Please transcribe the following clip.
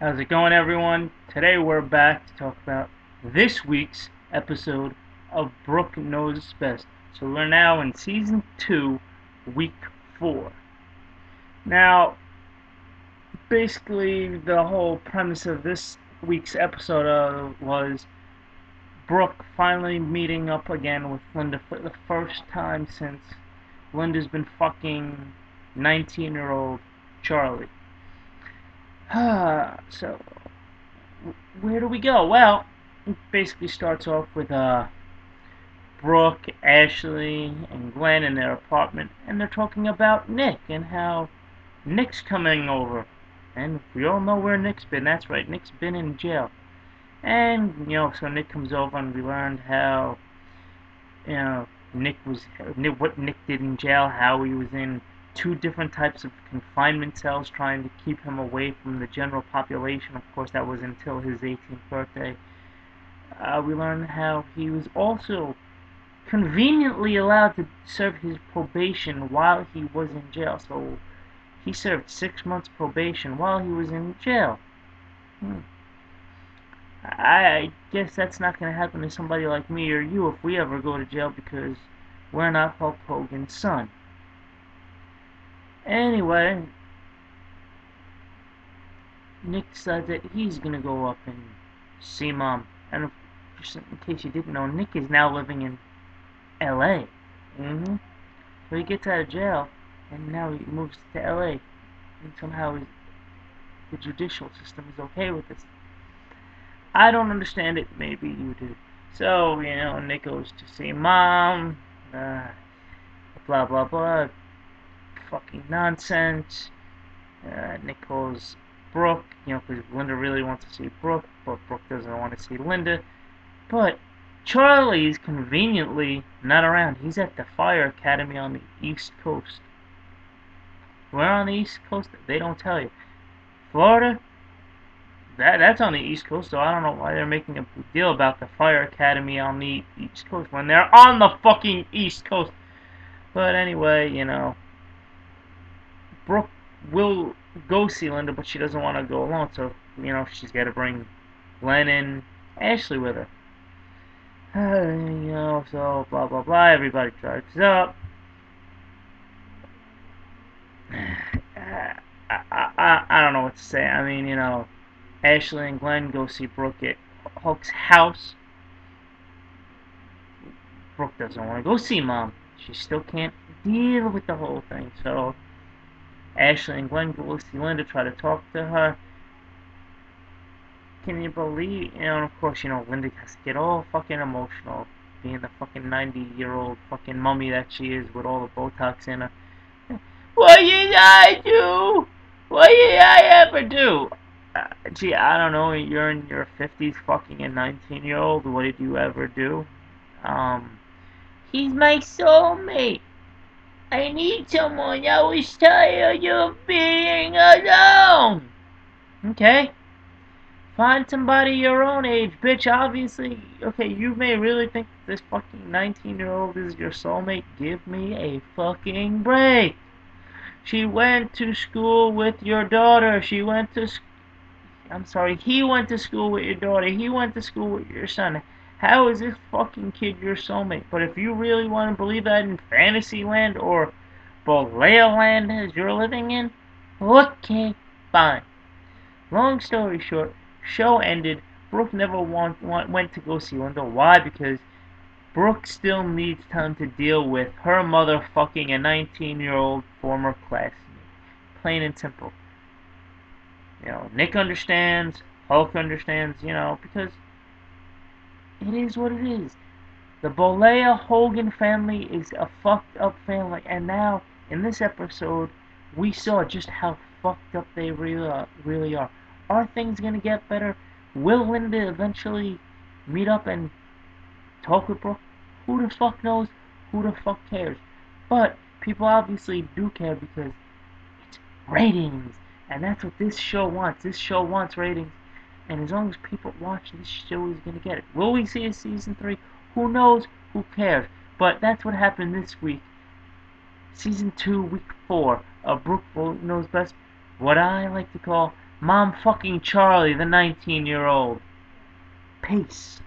How's it going, everyone? Today we're back to talk about this week's episode of Brooke Knows Best. So we're now in season 2, week 4. Now, basically, the whole premise of this week's episode was Brooke finally meeting up again with Linda for the first time since Linda's been fucking 19-year-old Charlie. So where do we go? Well, it basically starts off with Brooke, Ashley, and Glenn in their apartment, and they're talking about Nick and how Nick's coming over. And we all know where Nick's been. That's right, Nick's been in jail. And so Nick comes over, and we learned how what Nick did in jail, how he was in two different types of confinement cells trying to keep him away from the general population. Of course, that was until his 18th birthday. We learned how he was also conveniently allowed to serve his probation while he was in jail. So he served 6 months probation while he was in jail. I guess that's not going to happen to somebody like me or you if we ever go to jail, because we're not Hulk Hogan's son. Anyway, Nick decides that he's going to go up and see Mom. And just in case you didn't know, Nick is now living in L.A. So he gets out of jail, and now he moves to L.A. And somehow the judicial system is okay with this. I don't understand it. Maybe you do. So, Nick goes to see Mom. Blah, blah, blah. Fucking nonsense. Nick calls Brooke, because Linda really wants to see Brooke, but Brooke doesn't want to see Linda. But Charlie's conveniently not around. He's at the fire academy on the East Coast. Where on the East Coast? They don't tell you. Florida? That's on the East Coast, so I don't know why they're making a big deal about the fire academy on the East Coast when they're on the fucking East Coast. But anyway, Brooke will go see Linda, but she doesn't want to go alone, so, she's got to bring Glenn and Ashley with her. So blah blah blah, everybody drives up. I don't know what to say. I mean, Ashley and Glenn go see Brooke at Hulk's house. Brooke doesn't want to go see Mom. She still can't deal with the whole thing, so Ashley and Glenn go see Linda, try to talk to her. Can you believe, and of course, Linda has to get all fucking emotional, being the fucking 90-year-old fucking mummy that she is with all the Botox in her. What did I do? What did I ever do? Gee, I don't know, you're in your 50s fucking a 19-year-old, what did you ever do? He's my soulmate. I need someone. I was tired of being alone. Okay. Find somebody your own age, bitch. Obviously, okay, you may really think this fucking 19-year-old is your soulmate. Give me a fucking break. She went to school with your daughter. He went to school with your daughter. He went to school with your son. How is this fucking kid your soulmate? But if you really want to believe that in Fantasyland or Bolea Land as you're living in, okay, fine. Long story short, show ended. Brooke never went to go see Linda. Why? Because Brooke still needs time to deal with her mother fucking a 19-year-old former classmate. Plain and simple. Nick understands, Hulk understands, because it is what it is. The Bolea Hogan family is a fucked up family, and now, in this episode, we saw just how fucked up they really are. Are things gonna get better? Will Linda eventually meet up and talk with Brooke? Who the fuck knows? Who the fuck cares? But people obviously do care because it's ratings. And that's what this show wants. This show wants ratings. And as long as people watch, this show is going to get it. Will we see a season 3? Who knows? Who cares? But that's what happened this week. Season 2, week 4 of Brooke Knows Best. What I like to call Mom fucking Charlie, the 19-year-old. Peace.